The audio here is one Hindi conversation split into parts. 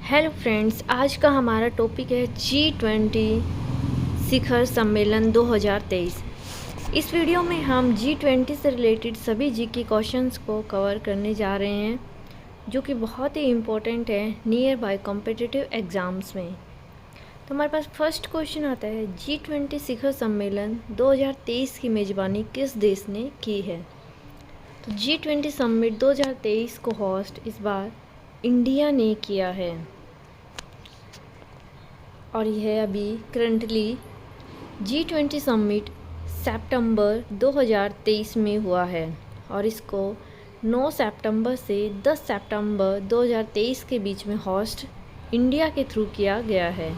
हेलो फ्रेंड्स, आज का हमारा टॉपिक है G20 शिखर सम्मेलन 2023। इस वीडियो में हम G20 से रिलेटेड सभी जीके क्वेश्चंस को कवर करने जा रहे हैं, जो कि बहुत ही इम्पोर्टेंट है नियर बाय कॉम्पिटिटिव एग्ज़ाम्स में। तो हमारे पास फर्स्ट क्वेश्चन आता है, G20 शिखर सम्मेलन 2023 की मेज़बानी किस देश ने की है? तो G20 समिट 2023 को होस्ट इस बार इंडिया ने किया है और यह अभी करंटली G20 समिट सितंबर 2023 में हुआ है और इसको 9 सितंबर से 10 सितंबर 2023 के बीच में होस्ट इंडिया के थ्रू किया गया है।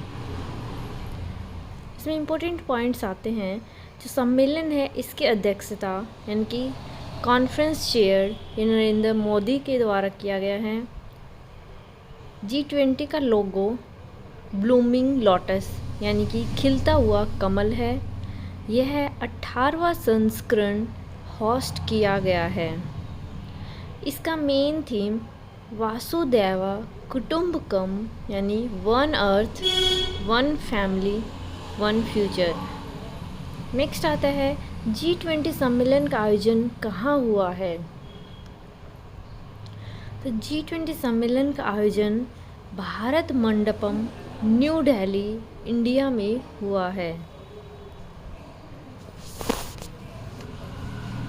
इसमें इम्पोर्टेंट पॉइंट्स आते हैं। जो सम्मेलन है इसकी अध्यक्षता यानी कि कॉन्फ्रेंस चेयर नरेंद्र मोदी के द्वारा किया गया है। G20 का लोगो ब्लूमिंग लोटस यानी कि खिलता हुआ कमल है। यह 18वां संस्करण होस्ट किया गया है। इसका मेन थीम वासुदेव कुटुंबकम यानी one earth one family one future. Next आता है G20 सम्मेलन का आयोजन कहाँ हुआ है? तो G20 सम्मेलन का आयोजन भारत मंडपम न्यू दिल्ली इंडिया में हुआ है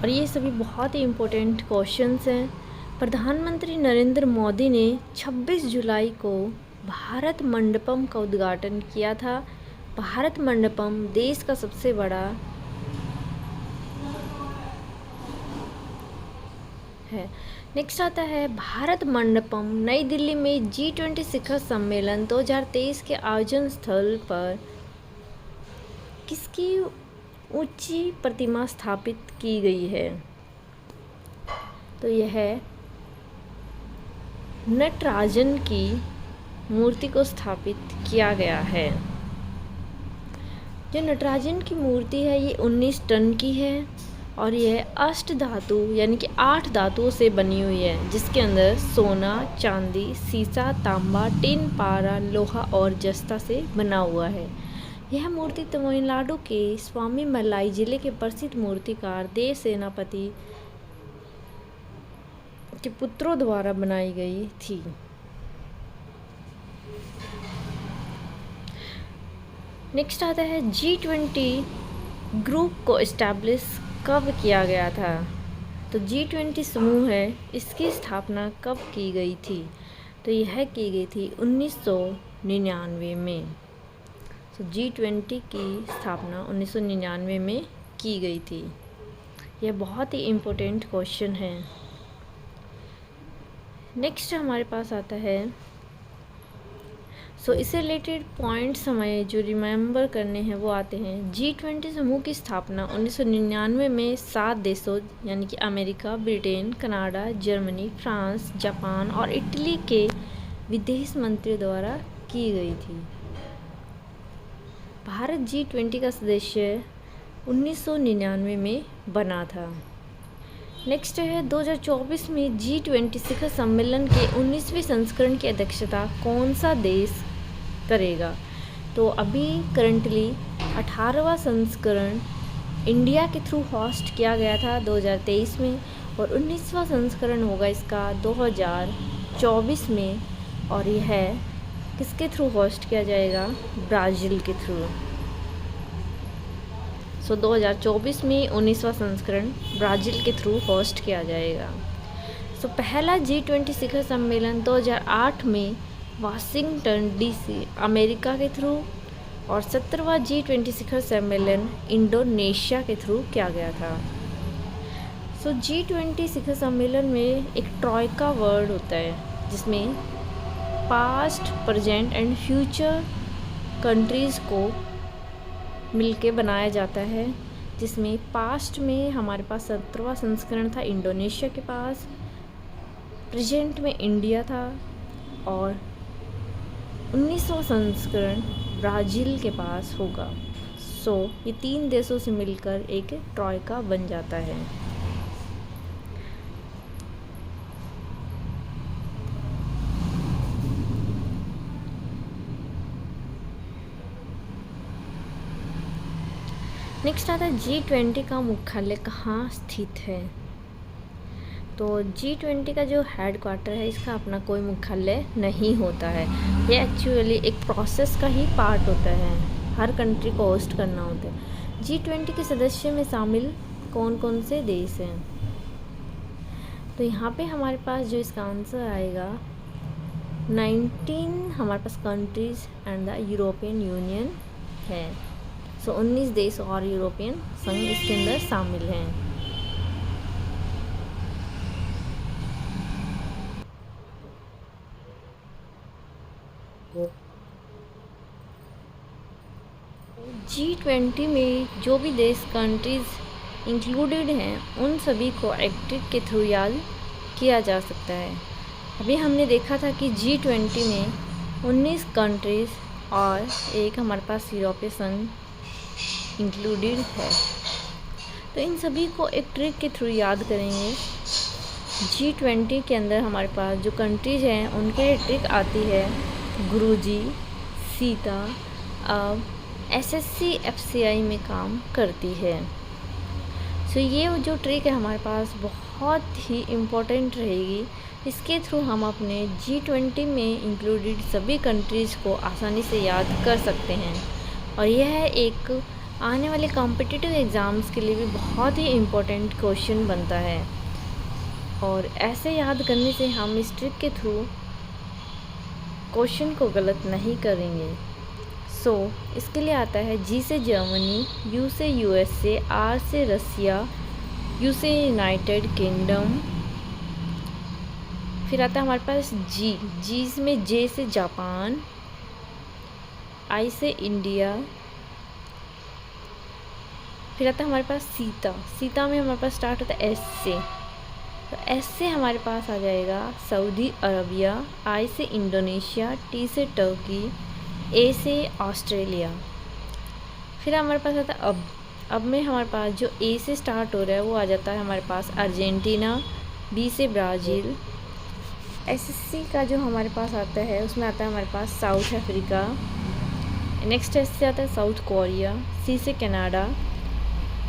और ये सभी बहुत ही इम्पोर्टेंट क्वेश्चंस हैं। प्रधानमंत्री नरेंद्र मोदी ने 26 जुलाई को भारत मंडपम का उद्घाटन किया था। भारत मंडपम देश का सबसे बड़ा है। नेक्स्ट आता है भारत मंडपम नई दिल्ली में G20 शिखर सम्मेलन 2023 के आयोजन स्थल पर किसकी ऊंची प्रतिमा स्थापित की गई है? तो यह नटराजन की मूर्ति को स्थापित किया गया है। जो नटराजन की मूर्ति है ये 19 टन की है और यह अष्ट धातु यानी कि 8 धातुओं से बनी हुई है, जिसके अंदर सोना, चांदी, सीसा, तांबा, टिन, पारा, लोहा और जस्ता से बना हुआ है। यह मूर्ति तमिलनाडु के स्वामी मलाई जिले के प्रसिद्ध मूर्तिकार देव सेनापति के पुत्रों द्वारा बनाई गई थी। नेक्स्ट आता है G20 ग्रुप को एस्टैब्लिश कब किया गया था? तो G20 समूह है इसकी स्थापना कब की गई थी? तो यह की गई थी 1999 में। तो G20 की स्थापना 1999 में की गई थी। यह बहुत ही इम्पोर्टेंट क्वेश्चन है। नेक्स्ट हमारे पास आता है, इससे रिलेटेड पॉइंट्स हमें जो रिमेंबर करने हैं वो आते हैं। G20 समूह की स्थापना 1999 में 7 देशों यानी कि America, Britain, Canada, Germany, France, Japan और इटली के विदेश मंत्री द्वारा की गई थी। भारत G20 का सदस्य 1999 में बना था। नेक्स्ट है 2024 में G20 शिखर सम्मेलन के 19वें संस्करण की अध्यक्षता कौन सा देश करेगा? तो अभी करंटली 18वां संस्करण इंडिया के थ्रू होस्ट किया गया था 2023 में और 19वां संस्करण होगा इसका 2024 में और यह किसके थ्रू होस्ट किया जाएगा? ब्राज़ील के थ्रू। 2024 में 19वां संस्करण ब्राज़ील के थ्रू होस्ट किया जाएगा। पहला G20 शिखर सम्मेलन 2008 में वाशिंगटन DC अमेरिका के थ्रू और 17वां G20 शिखर सम्मेलन इंडोनेशिया के थ्रू किया गया था। G20 शिखर सम्मेलन में एक ट्रॉयका वर्ड होता है जिसमें past, present and future countries को मिलके बनाया जाता है, जिसमें पास्ट में हमारे पास 17वां संस्करण था इंडोनेशिया के पास, प्रेजेंट में इंडिया था और 19वां संस्करण ब्राज़ील के पास होगा। ये 3 देशों से मिलकर एक ट्रॉयका बन जाता है। नेक्स्ट आता है G20 का मुख्यालय कहाँ स्थित है। तो G20 का जो हेड क्वार्टर है इसका अपना कोई मुख्यालय नहीं होता है। ये एक्चुअली एक प्रोसेस का ही पार्ट होता है, हर कंट्री को होस्ट करना होता है। G20 के सदस्य में शामिल कौन कौन से देश हैं। तो यहाँ पे हमारे पास जो इसका आंसर आएगा 19 हमारे पास countries and the European Union है। सो 19 देश और यूरोपियन संघ इसके अंदर शामिल हैं। G20 में जो भी देश कंट्रीज़ इंक्लूडेड हैं उन सभी को एक्टिव के थ्रू याद किया जा सकता है। अभी हमने देखा था कि G20 में 19 कंट्रीज़ और एक हमारे पास यूरोपीय संघ इंक्लूडेड है। तो इन सभी को एक ट्रिक के थ्रू याद करेंगे। G20 के अंदर हमारे पास जो कंट्रीज़ हैं उनके लिए ट्रिक आती है गुरुजी, सीता अब SSC FCI में काम करती है। सो ये जो ट्रिक है हमारे पास बहुत ही इम्पोर्टेंट रहेगी। इसके थ्रू हम अपने G20 में इंक्लूडेड सभी कंट्रीज़ को आसानी से याद कर सकते हैं और यह एक आने वाले कॉम्पिटिटिव एग्ज़ाम्स के लिए भी बहुत ही इम्पोर्टेंट क्वेश्चन बनता है और ऐसे याद करने से हम इस ट्रिक के थ्रू क्वेश्चन को गलत नहीं करेंगे। सो इसके लिए आता है G से जर्मनी, U से USA, R से रसिया, U से यूनाइटेड किंगडम, फिर आता है हमारे पास G में J से जापान, I से इंडिया, फिर आता है हमारे पास सीता में हमारे पास स्टार्ट होता है S से। तो S से हमारे पास आ जाएगा सऊदी अरबिया, I से इंडोनेशिया, T से टर्की, A से ऑस्ट्रेलिया। फिर हमारे पास आता है अब में हमारे पास जो A से स्टार्ट हो रहा है वो आ जाता है हमारे पास अर्जेंटीना, B से ब्राज़ील। SSC का जो हमारे पास आता है उसमें आता है हमारे पास साउथ अफ्रीका, नेक्स्ट S से आता है साउथ कोरिया, C से कनाडा।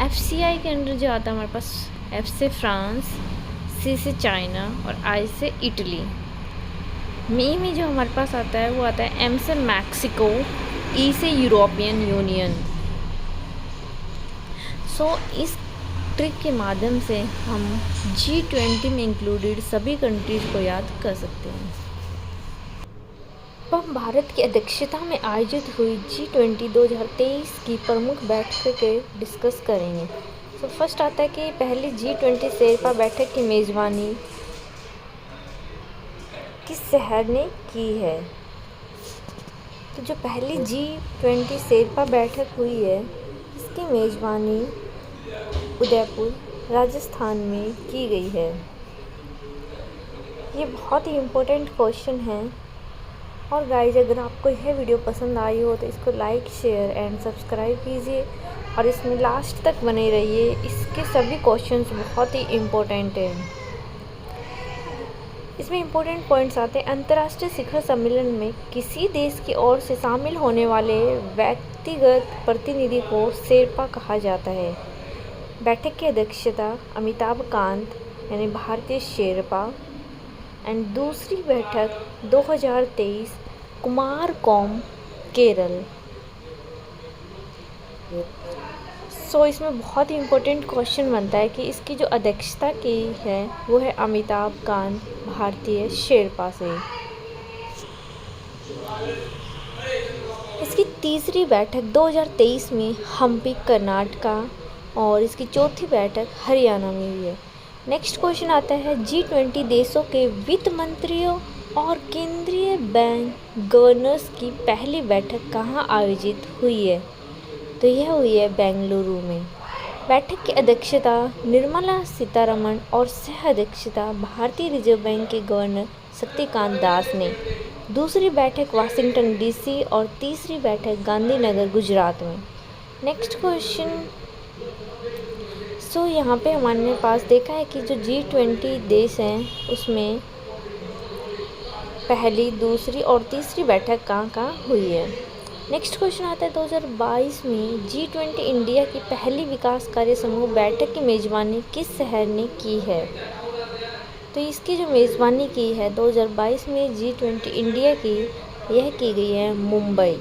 FCI के अंदर जो आता है हमारे पास F से फ्रांस, C से चाइना और I से इटली। मी में जो हमारे पास आता है वो आता है M से मैक्सिको, E से यूरोपियन यूनियन। सो इस ट्रिक के माध्यम से हम G20 में इंक्लूडेड सभी कंट्रीज़ को याद कर सकते हैं। अब हम भारत की अध्यक्षता में आयोजित हुई G20 2023 की प्रमुख बैठकें डिस्कस करेंगे। तो फर्स्ट आता है कि पहली G20 शेरपा बैठक की मेज़बानी किस शहर ने की है। तो जो पहली G20 शेरपा बैठक हुई है इसकी मेज़बानी उदयपुर राजस्थान में की गई है। ये बहुत ही इम्पोर्टेंट क्वेश्चन है और गाइज अगर आपको यह वीडियो पसंद आई हो तो इसको लाइक शेयर एंड सब्सक्राइब कीजिए और इसमें लास्ट तक बने रहिए। इसके सभी क्वेश्चंस बहुत ही इम्पोर्टेंट हैं। इसमें इम्पोर्टेंट पॉइंट्स आते हैं। अंतर्राष्ट्रीय शिखर सम्मेलन में किसी देश की ओर से शामिल होने वाले व्यक्तिगत प्रतिनिधि को शेरपा कहा जाता है। बैठक की अध्यक्षता अमिताभ कांत यानी भारतीय शेरपा एंड दूसरी बैठक 2023 कुमारकोम केरल। सो इसमें बहुत ही इम्पोर्टेंट क्वेश्चन बनता है कि इसकी जो अध्यक्षता की है वो है अमिताभ कांत भारतीय शेरपा से। इसकी तीसरी बैठक 2023 में हम्पी कर्नाटका और इसकी चौथी बैठक हरियाणा में हुई है। नेक्स्ट क्वेश्चन आता है G20 देशों के वित्त मंत्रियों और केंद्रीय बैंक गवर्नर्स की पहली बैठक कहाँ आयोजित हुई है। तो यह हुई है बेंगलुरु में। बैठक की अध्यक्षता निर्मला सीतारमण और सह अध्यक्षता भारतीय रिजर्व बैंक के गवर्नर शक्तिकांत दास ने। दूसरी बैठक वाशिंगटन DC और तीसरी बैठक गांधीनगर गुजरात में। नेक्स्ट क्वेश्चन यहाँ पे हमारे पास देखा है कि जो G20 देश हैं उसमें पहली, दूसरी और तीसरी बैठक कहाँ हुई है। नेक्स्ट क्वेश्चन आता है 2022 में G20 इंडिया की पहली विकास कार्य समूह बैठक की मेज़बानी किस शहर ने की है? तो इसकी जो मेज़बानी की है 2022 में G20 इंडिया की, यह की गई है मुंबई।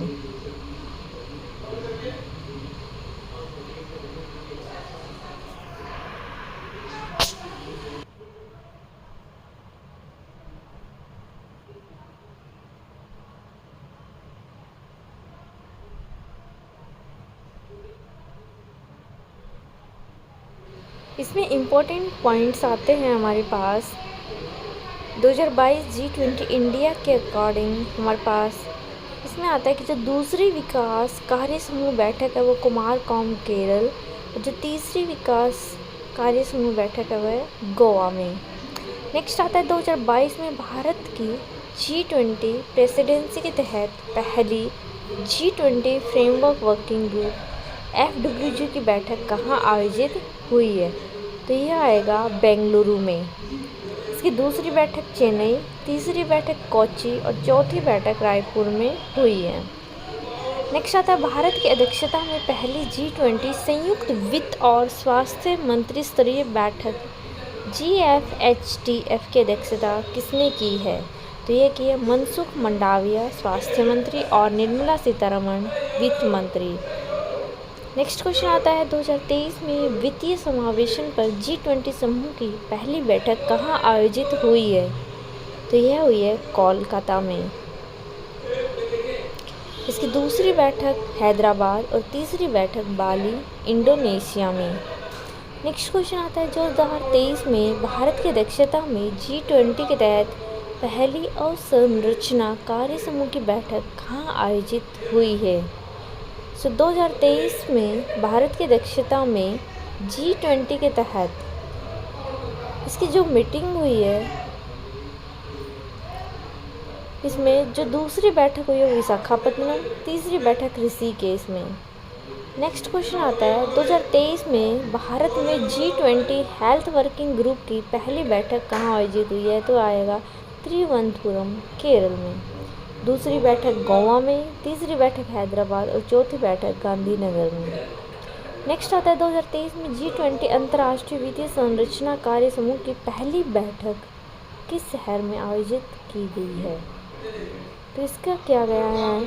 इसमें इम्पोर्टेंट पॉइंट्स आते हैं हमारे पास 2022 G20 इंडिया के अकॉर्डिंग। हमारे पास इसमें आता है कि जो दूसरी विकास कार्य समूह बैठक है वो कुमारकोम केरल, और जो तीसरी विकास कार्य समूह बैठक है वह गोवा में। नेक्स्ट आता है 2022 में भारत की G20 प्रेसिडेंसी के तहत पहली G20 framework working group FWG की बैठक कहाँ आयोजित हुई है? तो यह आएगा बेंगलुरु में। इसकी दूसरी बैठक चेन्नई, तीसरी बैठक कोच्चि और चौथी बैठक रायपुर में हुई है। नेक्स्ट आता है भारत की अध्यक्षता में पहली G20 संयुक्त वित्त और स्वास्थ्य मंत्री स्तरीय बैठक GFHTF की अध्यक्षता किसने की है? तो यह की है मनसुख मंडाविया स्वास्थ्य मंत्री और निर्मला सीतारमण वित्त मंत्री। नेक्स्ट क्वेश्चन आता है 2023 में वित्तीय समावेशन पर G20 समूह की पहली बैठक कहाँ आयोजित हुई है? तो यह हुई है कोलकाता में। इसकी दूसरी बैठक हैदराबाद और तीसरी बैठक बाली इंडोनेशिया में। नेक्स्ट क्वेश्चन आता है 2023 में भारत की अध्यक्षता में G20 के तहत पहली अवसंरचना कार्य समूह की बैठक कहाँ आयोजित हुई है? 2023 में भारत की अध्यक्षता में G20 के तहत इसकी जो मीटिंग हुई है, इसमें जो दूसरी बैठक हुई है विशाखापट्टनम, तीसरी बैठक ऋषिकेश में। नेक्स्ट क्वेश्चन आता है 2023 में भारत में G20 हेल्थ वर्किंग ग्रुप की पहली बैठक कहाँ आयोजित हुई है? तो आएगा त्रिवंतपुरम केरल में। दूसरी बैठक गोवा में, तीसरी बैठक हैदराबाद और चौथी बैठक गांधीनगर में। नेक्स्ट आता है 2023 में G20 अंतर्राष्ट्रीय वित्तीय संरचना कार्य समूह की पहली बैठक किस शहर में आयोजित की गई है? तो इसका क्या गया है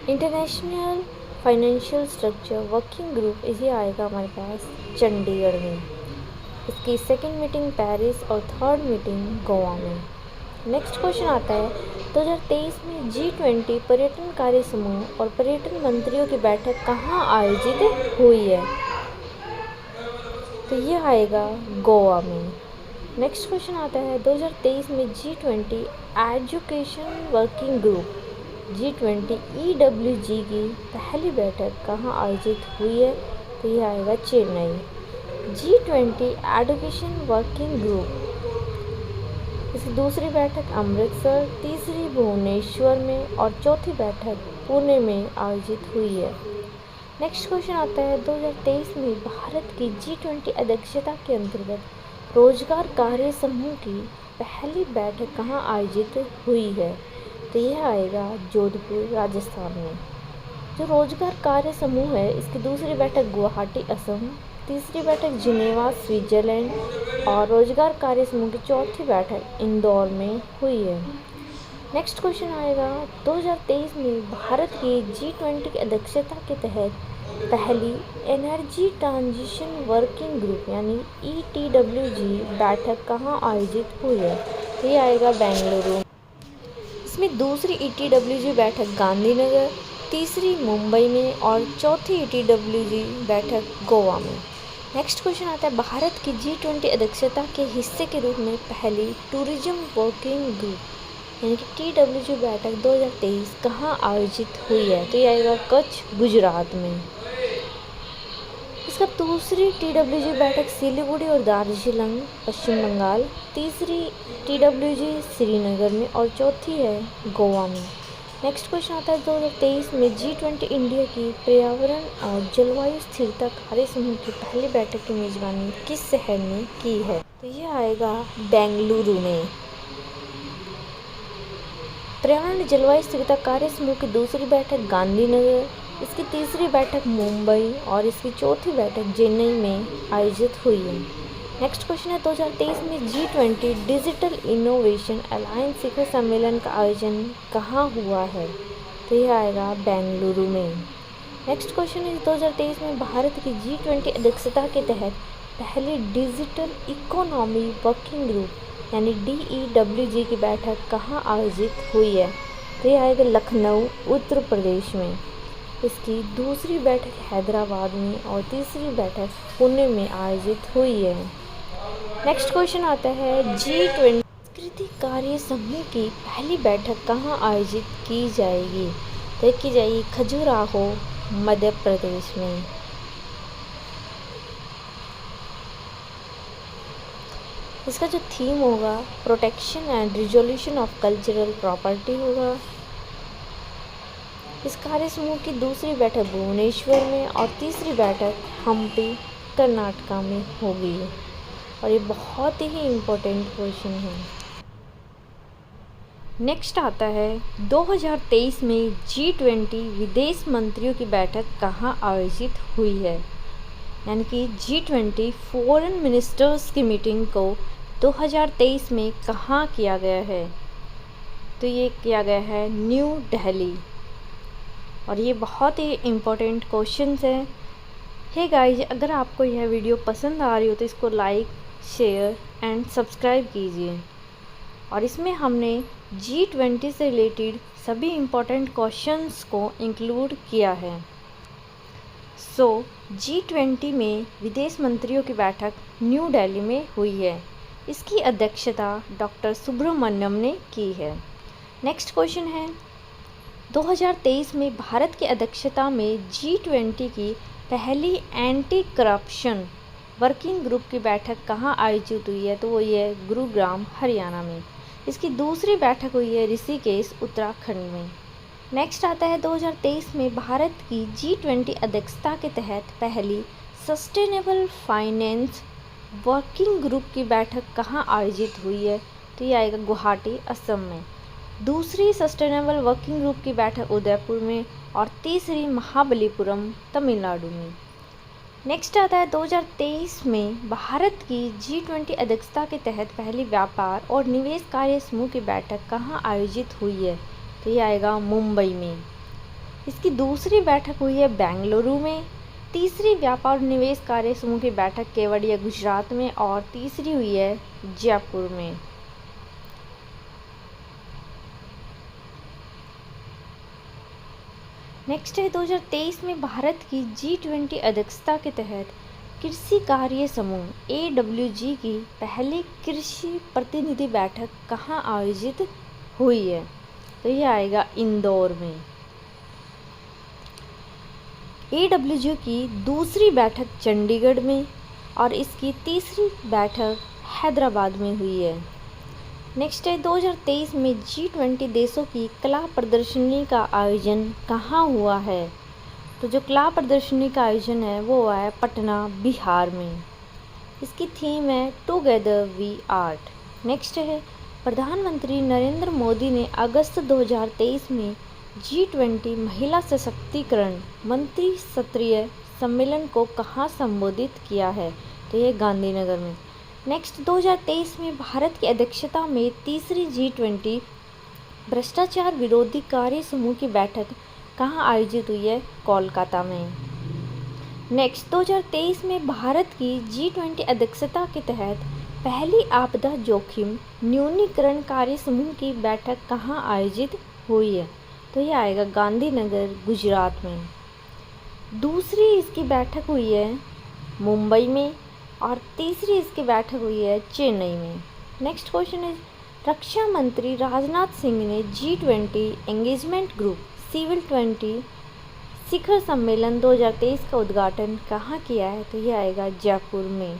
international financial structure working group, इसे आएगा हमारे पास चंडीगढ़ में। इसकी सेकंड मीटिंग पेरिस और थर्ड मीटिंग गोवा में। नेक्स्ट क्वेश्चन आता है 2023 में G20 पर्यटन कार्य समूह और पर्यटन मंत्रियों की बैठक कहाँ आयोजित हुई है? तो यह आएगा गोवा में। नेक्स्ट क्वेश्चन आता है 2023 में G20 education working group G20 EWG की पहली बैठक कहाँ आयोजित हुई है? तो यह आएगा Chennai. G20 education working group इसकी दूसरी बैठक अमृतसर, तीसरी भुवनेश्वर में और चौथी बैठक पुणे में आयोजित हुई है। नेक्स्ट क्वेश्चन आता है 2023 में भारत की G20 अध्यक्षता के अंतर्गत रोजगार कार्य समूह की पहली बैठक कहाँ आयोजित हुई है? तो यह आएगा जोधपुर राजस्थान में। जो रोजगार कार्य समूह है इसकी दूसरी बैठक गुवाहाटी असम, तीसरी बैठक जिनेवा स्विट्जरलैंड और रोजगार कार्य समूह की चौथी बैठक इंदौर में हुई है। नेक्स्ट क्वेश्चन आएगा 2023 में भारत की G20 की अध्यक्षता के तहत पहली एनर्जी ट्रांजिशन वर्किंग ग्रुप यानी ETWG बैठक कहाँ आयोजित हुई है? ये आएगा बेंगलुरु। इसमें दूसरी ETWG बैठक गांधीनगर, तीसरी मुंबई में और चौथी ETWG बैठक गोवा में। नेक्स्ट क्वेश्चन आता है भारत की G20 अध्यक्षता के हिस्से के रूप में पहली टूरिज्म वर्किंग ग्रुप यानी कि TWG बैठक 2023 कहाँ आयोजित हुई है? तो ये आएगा कच्छ गुजरात में। इसका दूसरी TWG बैठक सिलीगुड़ी और दार्जिलिंग पश्चिम बंगाल, तीसरी TWG श्रीनगर में और चौथी है गोवा में। नेक्स्ट क्वेश्चन आता है 2023 में G20 इंडिया की पर्यावरण और जलवायु स्थिरता कार्य समूह की पहली बैठक की मेजबानी किस शहर ने की है? तो यह आएगा बेंगलुरु में। पर्यावरण जलवायु स्थिरता कार्य समूह की दूसरी बैठक गांधीनगर, इसकी तीसरी बैठक मुंबई और इसकी चौथी बैठक चेन्नई में आयोजित हुई है। नेक्स्ट क्वेश्चन है 2023 में G20 डिजिटल इनोवेशन अलायंस शिखर सम्मेलन का आयोजन कहाँ हुआ है? तो यह आएगा बेंगलुरु में। नेक्स्ट क्वेश्चन है 2023 में भारत की G20 अध्यक्षता के तहत पहली डिजिटल इकोनॉमी वर्किंग ग्रुप यानी DEWG की बैठक कहाँ आयोजित हुई है? तो यह आएगा लखनऊ उत्तर प्रदेश में। इसकी दूसरी बैठक हैदराबाद में और तीसरी बैठक पुणे में आयोजित हुई है। नेक्स्ट क्वेश्चन आता है G20 सांस्कृतिक कार्य समूह की पहली बैठक कहाँ आयोजित की जाएगी? तो की जाएगी खजुराहो मध्य प्रदेश में। इसका जो थीम होगा protection and resolution of cultural property होगा। इस कार्य समूह की दूसरी बैठक भुवनेश्वर में और तीसरी बैठक हम्पी कर्नाटका में होगी। और ये बहुत ही इम्पोर्टेंट क्वेश्चन है। नेक्स्ट आता है 2023 में G20 विदेश मंत्रियों की बैठक कहाँ आयोजित हुई है? यानी कि G20 फॉरेन मिनिस्टर्स की मीटिंग को 2023 में कहाँ किया गया है? तो ये किया गया है न्यू दिल्ली। और ये बहुत ही इम्पोर्टेंट क्वेश्चंस हैं। हे गाइस, अगर आपको यह वीडियो पसंद आ रही हो तो इसको लाइक, शेयर एंड सब्सक्राइब कीजिए। और इसमें हमने G20 से रिलेटेड सभी इम्पोर्टेंट क्वेश्चंस को इंक्लूड किया है। G20 में विदेश मंत्रियों की बैठक न्यू दिल्ली में हुई है। इसकी अध्यक्षता डॉक्टर सुब्रमण्यम ने की है। नेक्स्ट क्वेश्चन है 2023 में भारत की अध्यक्षता में G20 की पहली एंटी करप्शन वर्किंग ग्रुप की बैठक कहाँ आयोजित हुई है? तो वो ये गुरुग्राम हरियाणा में। इसकी दूसरी बैठक हुई है ऋषिकेश उत्तराखंड में। नेक्स्ट आता है 2023 में भारत की G20 अध्यक्षता के तहत पहली सस्टेनेबल फाइनेंस वर्किंग ग्रुप की बैठक कहाँ आयोजित हुई है? तो ये आएगा गुवाहाटी असम में। दूसरी सस्टेनेबल वर्किंग ग्रुप की बैठक उदयपुर में और तीसरी महाबलीपुरम तमिलनाडु में। नेक्स्ट आता है 2023 में भारत की G20 अध्यक्षता के तहत पहली व्यापार और निवेश कार्य समूह की बैठक कहाँ आयोजित हुई है? तो ये आएगा मुंबई में। इसकी दूसरी बैठक हुई है बेंगलुरु में। तीसरी व्यापार और निवेश कार्य समूह की बैठक केवड़िया गुजरात में और तीसरी हुई है जयपुर में। नेक्स्ट है 2023 में भारत की G20 अध्यक्षता के तहत कृषि कार्य समूह AWG की पहली कृषि प्रतिनिधि बैठक कहाँ आयोजित हुई है? तो ये आएगा इंदौर में। AWG की दूसरी बैठक चंडीगढ़ में और इसकी तीसरी बैठक हैदराबाद में हुई है। नेक्स्ट है 2023 में G20 देशों की कला प्रदर्शनी का आयोजन कहाँ हुआ है? तो जो कला प्रदर्शनी का आयोजन है वो हुआ है पटना बिहार में। इसकी थीम है टुगेदर वी आर्ट। नेक्स्ट है प्रधानमंत्री नरेंद्र मोदी ने अगस्त 2023 में G20 महिला सशक्तिकरण मंत्री स्तरीय सम्मेलन को कहाँ संबोधित किया है? तो ये गांधीनगर में। नेक्स्ट 2023 में भारत की अध्यक्षता में तीसरी G20 भ्रष्टाचार विरोधी कार्य समूह की बैठक कहाँ आयोजित हुई है? कोलकाता में। नेक्स्ट 2023 में भारत की G20 अध्यक्षता के तहत पहली आपदा जोखिम न्यूनीकरण कार्य समूह की बैठक कहाँ आयोजित हुई है? तो ये आएगा गांधीनगर गुजरात में। दूसरी इसकी बैठक हुई है मुंबई में और तीसरी इसकी बैठक हुई है चेन्नई में। नेक्स्ट क्वेश्चन है रक्षा मंत्री राजनाथ सिंह ने G20 एंगेजमेंट ग्रुप सिविल 20 शिखर सम्मेलन 2023 का उद्घाटन कहाँ किया है? तो ये आएगा जयपुर में।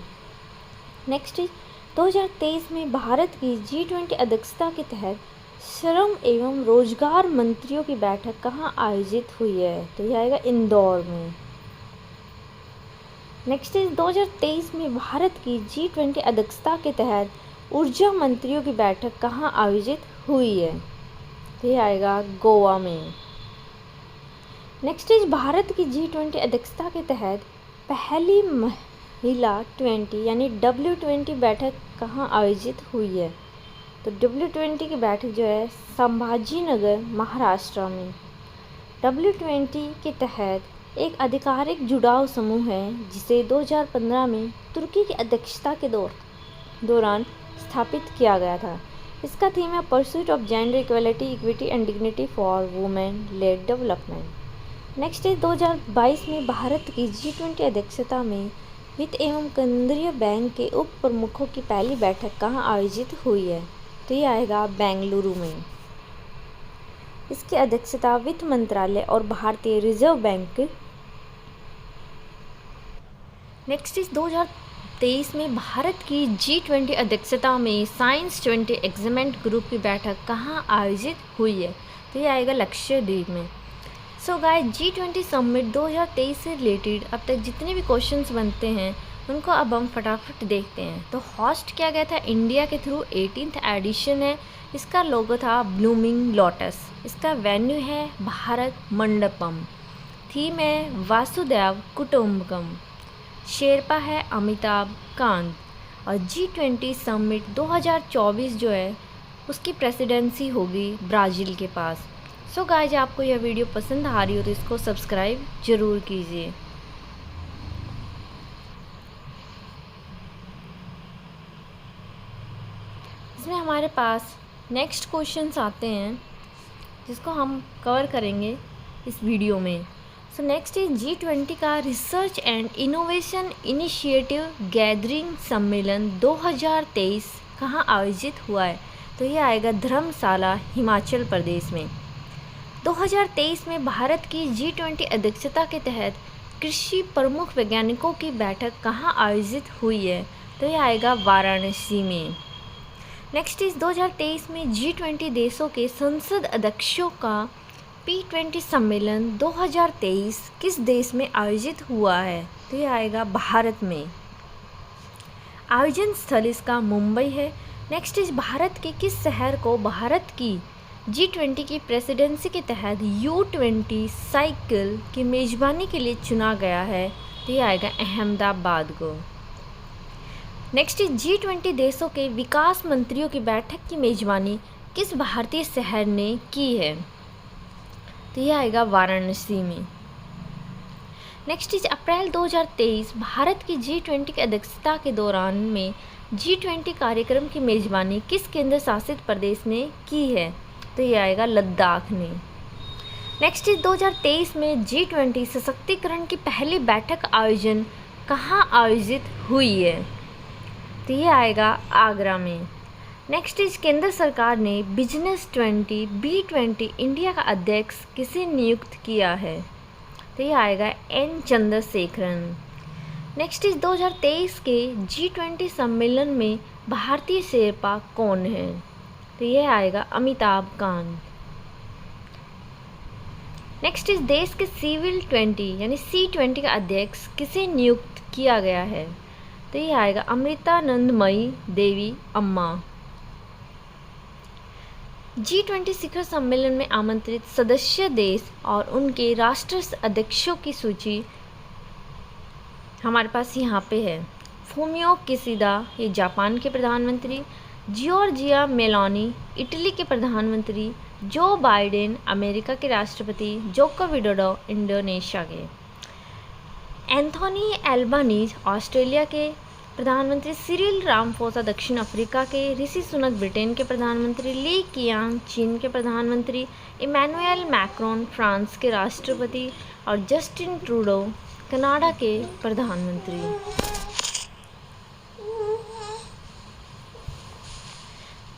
नेक्स्ट 2023 में भारत की G20 अध्यक्षता के तहत श्रम एवं रोजगार मंत्रियों की बैठक कहाँ आयोजित हुई है? तो ये आएगा इंदौर में। नेक्स्ट 2023 में भारत की G20 अध्यक्षता के तहत ऊर्जा मंत्रियों की बैठक कहाँ आयोजित हुई है? तो ये आएगा गोवा में। नेक्स्ट इज भारत की G20 अध्यक्षता के तहत पहली महिला 20 यानी W20 बैठक कहाँ आयोजित हुई है? तो W20 की बैठक जो है संभाजी नगर महाराष्ट्र में। W20 के तहत एक आधिकारिक जुड़ाव समूह है जिसे 2015 में तुर्की की अध्यक्षता के दौरान स्थापित किया गया था। इसका थीम है pursuit of gender equality, equity and dignity for women lead development. Next is 2022 में भारत की G20 अध्यक्षता में वित्त एवं केंद्रीय बैंक के उप प्रमुखों की पहली बैठक कहाँ आयोजित हुई है? तो ये आएगा बेंगलुरु में। इसकी अध्यक्षता वित्त मंत्रालय और भारतीय रिजर्व बैंक। नेक्स्ट इज 2023 में भारत की G20 अध्यक्षता में साइंस 20 एग्जीमेंट ग्रुप की बैठक कहाँ आयोजित हुई है? तो ये आएगा लक्षद्वीप में। सो गाइस, G20 समिट 2023 से रिलेटेड अब तक जितने भी क्वेश्चंस बनते हैं उनको अब हम फटाफट देखते हैं। तो होस्ट किया गया था इंडिया के थ्रू, 18th एडिशन है। इसका लोगो था ब्लूमिंग लोटस। इसका वेन्यू है भारत मंडपम। थीम है वासुदेव कुटुंबकम। शेरपा है अमिताभ कांत। और G20 समिट 2024 जो है उसकी प्रेसिडेंसी होगी ब्राज़ील के पास। सो गाइस, आपको यह वीडियो पसंद आ रही हो तो इसको सब्सक्राइब ज़रूर कीजिए। इसमें हमारे पास नेक्स्ट क्वेश्चंस आते हैं जिसको हम कवर करेंगे इस वीडियो में। सो नेक्स्ट इज G20 का research and innovation initiative gathering सम्मेलन 2023 कहाँ आयोजित हुआ है? तो ये आएगा धर्मशाला, हिमाचल प्रदेश में। 2023 में भारत की G20 अध्यक्षता के तहत कृषि प्रमुख वैज्ञानिकों की बैठक कहाँ आयोजित हुई है? तो ये आएगा वाराणसी में। नेक्स्ट इज 2023 में G20 देशों के संसद अध्यक्षों का P20 सम्मेलन 2023 किस देश में आयोजित हुआ है? तो ये आएगा भारत में। आयोजन स्थल इसका मुंबई है। नेक्स्ट इज भारत के किस शहर को भारत की G20 की प्रेसिडेंसी के तहत U20 साइकिल की मेज़बानी के लिए चुना गया है? तो ये आएगा अहमदाबाद को। नेक्स्ट इज G20 देशों के विकास मंत्रियों की बैठक की मेज़बानी किस भारतीय शहर ने की है? तो ये आएगा वाराणसी में। नेक्स्ट इज अप्रैल 2023 भारत की G20 की अध्यक्षता के दौरान में G20 कार्यक्रम की मेज़बानी किस केंद्र शासित प्रदेश ने की है? तो ये आएगा लद्दाख ने। नेक्स्ट इज 2023 में G20 सशक्तिकरण की पहली बैठक आयोजन कहाँ आयोजित हुई है? तो ये आएगा आगरा में। नेक्स्ट इज केंद्र सरकार ने बिजनेस 20 B20 इंडिया का अध्यक्ष किसे नियुक्त किया है? तो ये आएगा N चंद्रशेखरन। नेक्स्ट इज 2023 के G20 सम्मेलन में भारतीय शेरपा कौन है? तो ये आएगा अमिताभ कांत। नेक्स्ट इज देश के सिविल 20 यानी C20 का अध्यक्ष किसे नियुक्त किया गया है? तो ये आएगा अमृतानंदमयी देवी अम्मा। G20 शिखर सम्मेलन में आमंत्रित सदस्य देश और उनके राष्ट्र अध्यक्षों की सूची हमारे पास यहाँ पे है। फूमियो किशिदा, ये जापान के प्रधानमंत्री। जॉर्जिया मेलोनी, इटली के प्रधानमंत्री। जो बाइडेन, अमेरिका के राष्ट्रपति। जोको विडोडो, इंडोनेशिया के। एंथोनी एल्बानीज, ऑस्ट्रेलिया के प्रधानमंत्री। सिरिल रामफोसा, दक्षिण अफ्रीका के। ऋषि सुनक, ब्रिटेन के प्रधानमंत्री। ली कियांग, चीन के प्रधानमंत्री। इमैनुएल मैक्रोन, फ्रांस के राष्ट्रपति। और जस्टिन ट्रूडो, कनाडा के प्रधानमंत्री।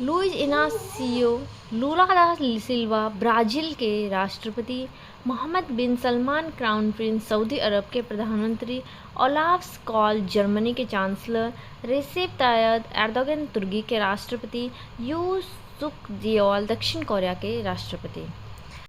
लुइज इनासियो लूला दा सिल्वा, ब्राज़ील के राष्ट्रपति। मोहम्मद बिन सलमान, क्राउन प्रिंस, सऊदी अरब के प्रधानमंत्री। ओलाफ स्कॉल, जर्मनी के चांसलर। रेसेप तायब एर्दोगन, तुर्की के राष्ट्रपति। यूसुफ जियोल, दक्षिण कोरिया के राष्ट्रपति।